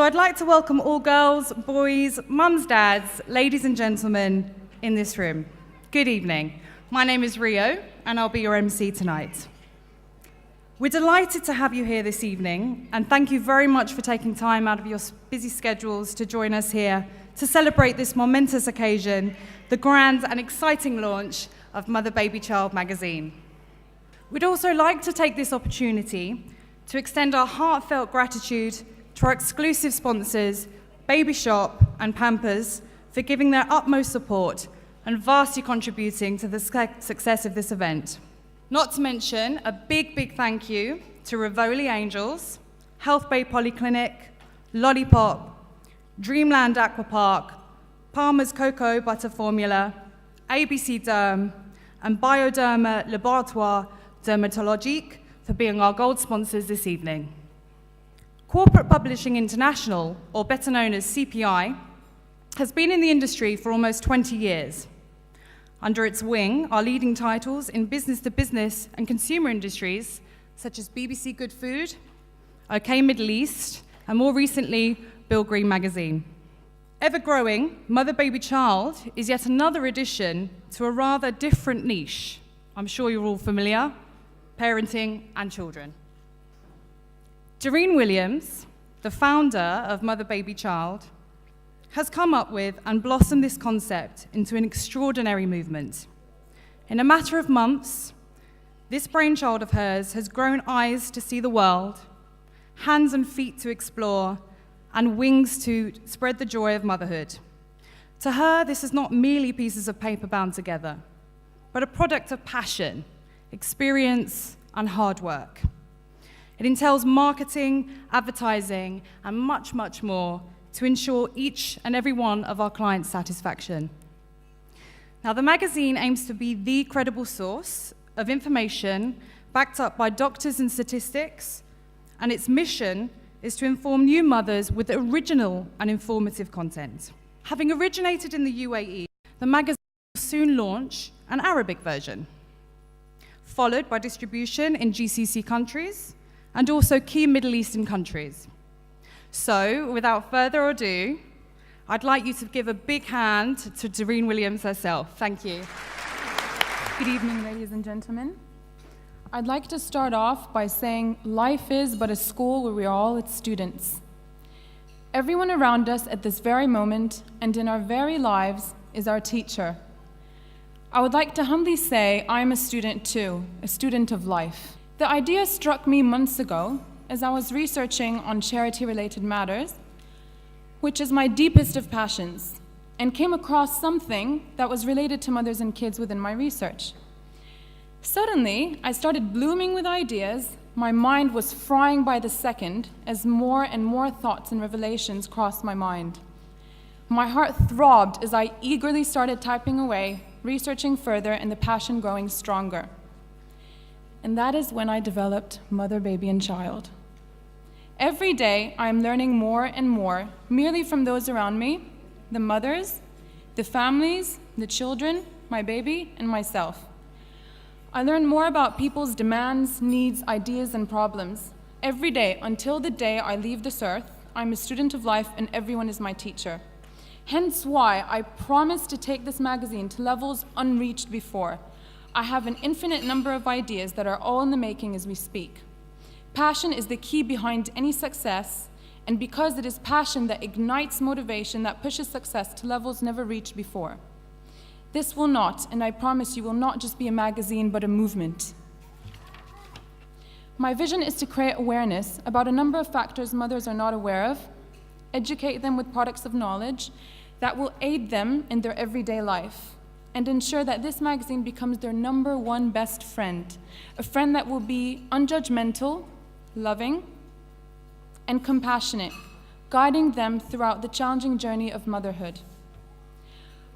So I'd like to welcome all girls, boys, mums, dads, ladies and gentlemen in this room. Good evening. My name is Rio, and I'll be your MC tonight. We're delighted to have you here this evening, and thank you very much for taking time out of your busy schedules to join us here to celebrate this momentous occasion, the grand and exciting launch of Mother Baby Child magazine. We'd also like to take this opportunity to extend our heartfelt gratitude to our exclusive sponsors, Baby Shop and Pampers, for giving their utmost support and vastly contributing to the success of this event. Not to mention a big thank you to Rivoli Angels, Health Bay Polyclinic, Lollipop, Dreamland Aqua Park, Palmer's Cocoa Butter Formula, ABC Derm, and Bioderma Laboratoire Dermatologique for being our gold sponsors this evening. Corporate Publishing International, or better known as CPI, has been in the industry for almost 20 years. Under its wing are leading titles in business-to-business and consumer industries, such as BBC Good Food, OK Middle East, and more recently, Bill Green magazine. Ever-growing, Mother Baby Child is yet another addition to a rather different niche. I'm sure you're all familiar, parenting and children. Doreen Williams, the founder of Mother Baby Child, has come up with and blossomed this concept into an extraordinary movement. In a matter of months, this brainchild of hers has grown eyes to see the world, hands and feet to explore, and wings to spread the joy of motherhood. To her, this is not merely pieces of paper bound together, but a product of passion, experience, and hard work. It entails marketing, advertising, and much more to ensure each and every one of our clients' satisfaction. Now, the magazine aims to be the credible source of information backed up by doctors and statistics, and its mission is to inform new mothers with original and informative content. Having originated in the UAE, the magazine will soon launch an Arabic version, followed by distribution in GCC countries, and also key Middle Eastern countries. So, without further ado, I'd like you to give a big hand to Doreen Williams herself. Thank you. Good evening, ladies and gentlemen. I'd like to start off by saying life is but a school where we are all its students. Everyone around us at this very moment and in our very lives is our teacher. I would like to humbly say I'm a student too, a student of life. The idea struck me months ago as I was researching on charity-related matters, which is my deepest of passions, and came across something that was related to mothers and kids within my research. Suddenly, I started blooming with ideas. My mind was frying by the second as more and more thoughts and revelations crossed my mind. My heart throbbed as I eagerly started typing away, researching further, and the passion growing stronger. And that is when I developed Mother, Baby, and Child. Every day, I am learning more and more, merely from those around me, the mothers, the families, the children, my baby, and myself. I learn more about people's demands, needs, ideas, and problems. Every day, until the day I leave this earth, I'm a student of life and everyone is my teacher. Hence why I promise to take this magazine to levels unreached before. I have an infinite number of ideas that are all in the making as we speak. Passion is the key behind any success, and because it is passion that ignites motivation that pushes success to levels never reached before. This will not, and I promise you, will not just be a magazine, but a movement. My vision is to create awareness about a number of factors mothers are not aware of, educate them with products of knowledge that will aid them in their everyday life, and ensure that this magazine becomes their #1 best friend, a friend that will be unjudgmental, loving, and compassionate, guiding them throughout the challenging journey of motherhood.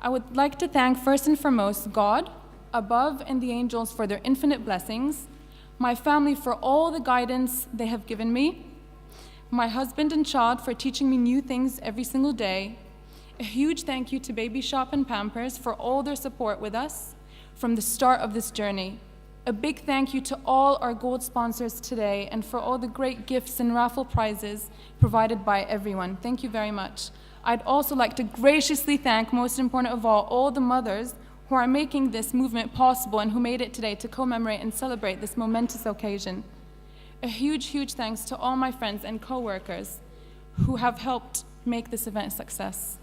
I would like to thank first and foremost God, above, and the angels for their infinite blessings, my family for all the guidance they have given me, my husband and child for teaching me new things every single day. A huge thank you to Baby Shop and Pampers for all their support with us from the start of this journey. A big thank you to all our gold sponsors today and for all the great gifts and raffle prizes provided by everyone. Thank you very much. I'd also like to graciously thank, most important of all the mothers who are making this movement possible and who made it today to commemorate and celebrate this momentous occasion. A huge, huge thanks to all my friends and co-workers who have helped make this event a success.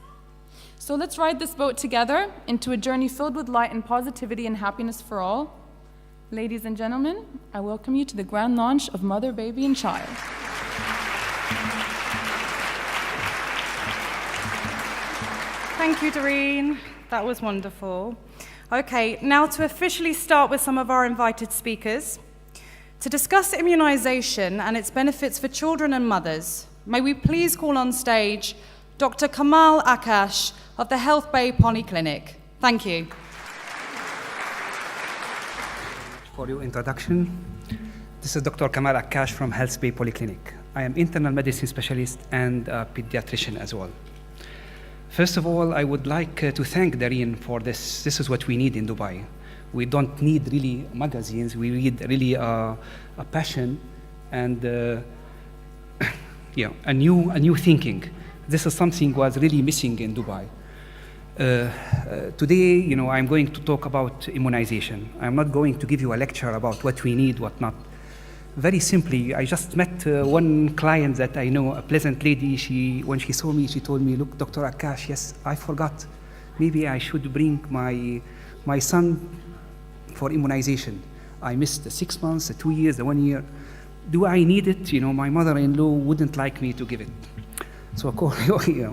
So let's ride this boat together into a journey filled with light and positivity and happiness for all. Ladies and gentlemen, I welcome you to the grand launch of Mother, Baby, and Child. Thank you, Doreen. That was wonderful. Okay, now to officially start with some of our invited speakers. To discuss immunization and its benefits for children and mothers, may we please call on stage Dr. Kamal Akash of the Health Bay Polyclinic. Thank you. For your introduction, this is Dr. Kamal Akash from Health Bay Polyclinic. I am internal medicine specialist and a pediatrician as well. First of all, I would like to thank Doreen for this. This is what we need in Dubai. We don't need really magazines. We need really a passion and a new thinking. This is something was really missing in Dubai. Today, I'm going to talk about immunization. I'm not going to give you a lecture about what we need, what not. Very simply, I just met one client that I know, a pleasant lady. When she saw me, she told me, "Look, Dr. Akash, yes, I forgot. Maybe I should bring my son for immunization. I missed the 6 months, the 2 years, the 1 year. Do I need it? My mother-in-law wouldn't like me to give it." So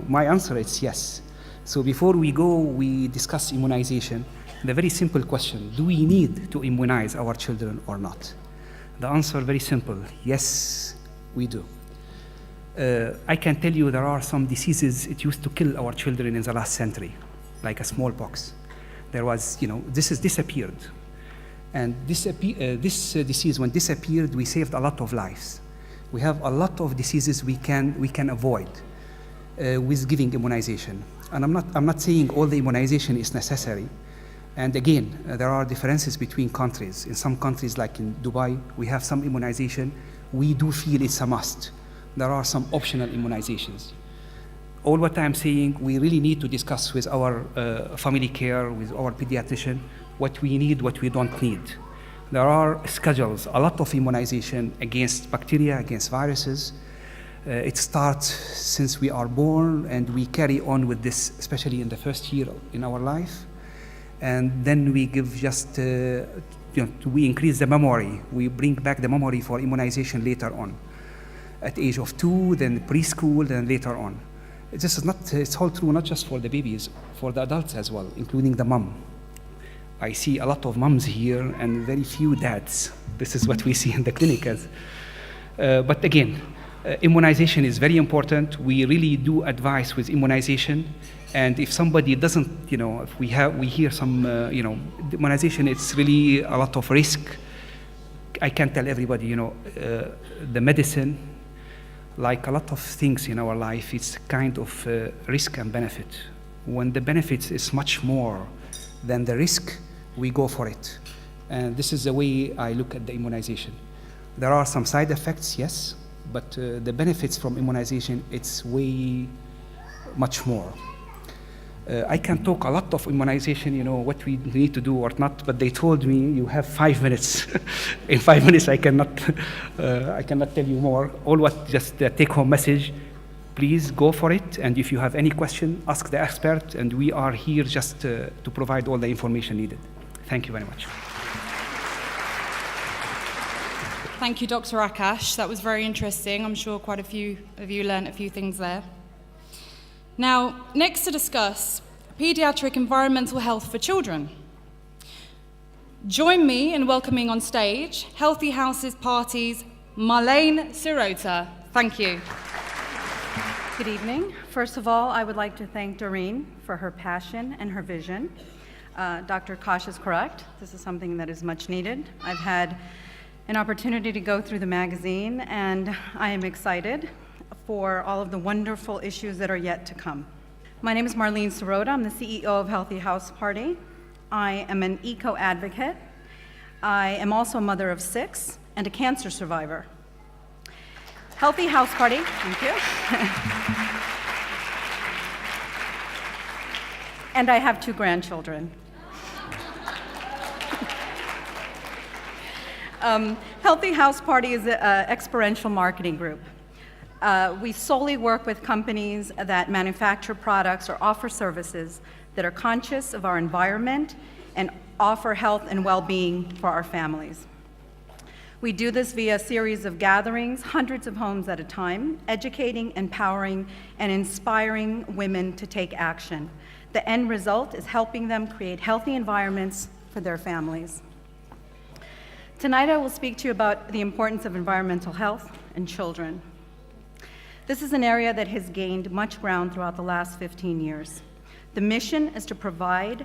my answer is yes. So before we go, we discuss immunization. The very simple question, do we need to immunize our children or not? The answer very simple, yes, we do. I can tell you there are some diseases, it used to kill our children in the last century, like a smallpox. There was, this has disappeared. And this disease, when disappeared, we saved a lot of lives. We have a lot of diseases we can avoid with giving immunization. And I'm not saying all the immunization is necessary. And again, there are differences between countries. In some countries, like in Dubai, we have some immunization. We do feel it's a must. There are some optional immunizations. All what I'm saying, we really need to discuss with our family care, with our pediatrician, what we need, what we don't need. There are schedules, a lot of immunization against bacteria, against viruses. It starts since we are born, and we carry on with this, especially in the first year in our life. And then we give just, we increase the memory. We bring back the memory for immunization later on. At age of 2, then preschool, then later on. It's all true, not just for the babies, for the adults as well, including the mom. I see a lot of moms here and very few dads. This is what we see in the clinic. But again, immunization is very important. We really do advise with immunization. And if somebody doesn't, if we hear some, immunization, it's really a lot of risk. I can tell everybody, the medicine, like a lot of things in our life, it's kind of risk and benefit. when the benefits is much more than the risk, we go for it. And this is the way I look at the immunization. There are some side effects, yes, but the benefits from immunization, it's way much more. I can talk a lot of immunization, you know, what we need to do or not, but they told me you have 5 minutes. In 5 minutes, I cannot tell you more. All what just the take-home message, please go for it. And if you have any question, ask the expert, and we are here just to provide all the information needed. Thank you very much. Thank you, Dr. Akash. That was very interesting. I'm sure quite a few of you learned a few things there. Now, next to discuss pediatric environmental health for children. Join me in welcoming on stage Healthy Houses Party's Marlene Sirota. Thank you. Good evening. First of all, I would like to thank Doreen for her passion and her vision. Dr. Akash is correct. This is something that is much needed. I've had an opportunity to go through the magazine, and I am excited for all of the wonderful issues that are yet to come. My name is Marlene Sirota. I'm the CEO of Healthy House Party. I am an eco-advocate. I am also a mother of 6 and a cancer survivor. Healthy House Party, thank you. And I have 2 grandchildren. Healthy House Party is an experiential marketing group. We solely work with companies that manufacture products or offer services that are conscious of our environment and offer health and well-being for our families. We do this via a series of gatherings, hundreds of homes at a time, educating, empowering, and inspiring women to take action. The end result is helping them create healthy environments for their families. Tonight I will speak to you about the importance of environmental health in children. This is an area that has gained much ground throughout the last 15 years. The mission is to promote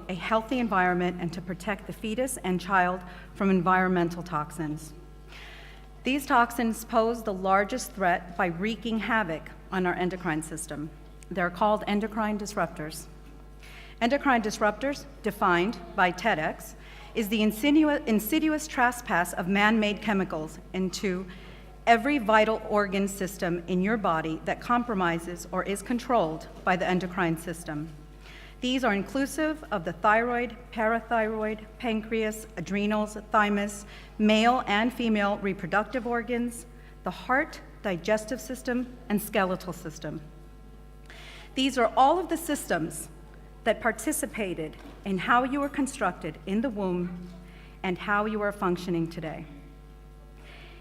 a healthy environment and to protect the fetus and child from environmental toxins. These toxins pose the largest threat by wreaking havoc on our endocrine system. They're called endocrine disruptors. Endocrine disruptors, defined by TEDx, is the insidious trespass of man-made chemicals into every vital organ system in your body that compromises or is controlled by the endocrine system. These are inclusive of the thyroid, parathyroid, pancreas, adrenals, thymus, male and female reproductive organs, the heart, digestive system, and skeletal system. These are all of the systems that participated in how you were constructed in the womb and how you are functioning today.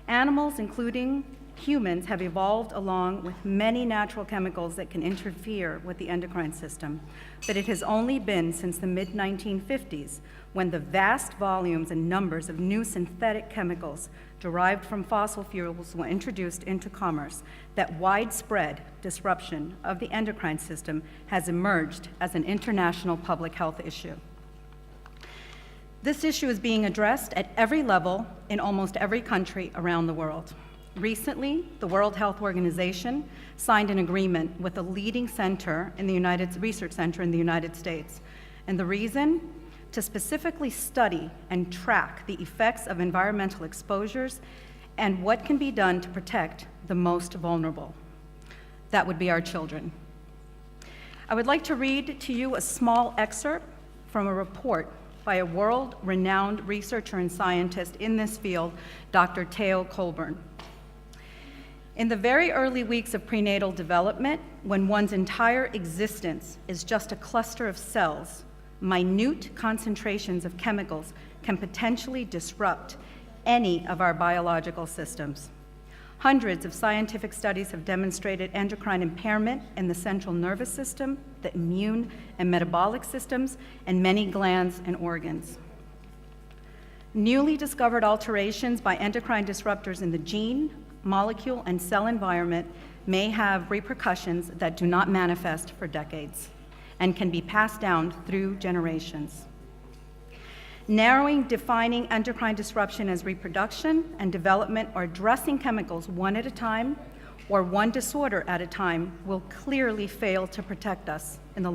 Animals, including humans, have evolved along with many natural chemicals that can interfere with the endocrine system, but it has only been since the mid-1950s when the vast volumes and numbers of new synthetic chemicals derived from fossil fuels were introduced into commerce that widespread disruption of the endocrine system has emerged as an international public health issue. This issue is being addressed at every level in almost every country around the world. Recently, the World Health Organization signed an agreement with a leading center in the research center in the United States. And the reason? To specifically study and track the effects of environmental exposures and what can be done to protect the most vulnerable. That would be our children. I would like to read to you a small excerpt from a report by a world-renowned researcher and scientist in this field, Dr. Theo Colburn. In the very early weeks of prenatal development, when one's entire existence is just a cluster of cells, minute concentrations of chemicals can potentially disrupt any of our biological systems. Hundreds of scientific studies have demonstrated endocrine impairment in the central nervous system, the immune and metabolic systems, and many glands and organs. Newly discovered alterations by endocrine disruptors in the gene, molecule, and cell environment may have repercussions that do not manifest for decades and can be passed down through generations. Narrowing, defining endocrine disruption as reproduction and development or addressing chemicals one at a time or one disorder at a time will clearly fail to protect us in the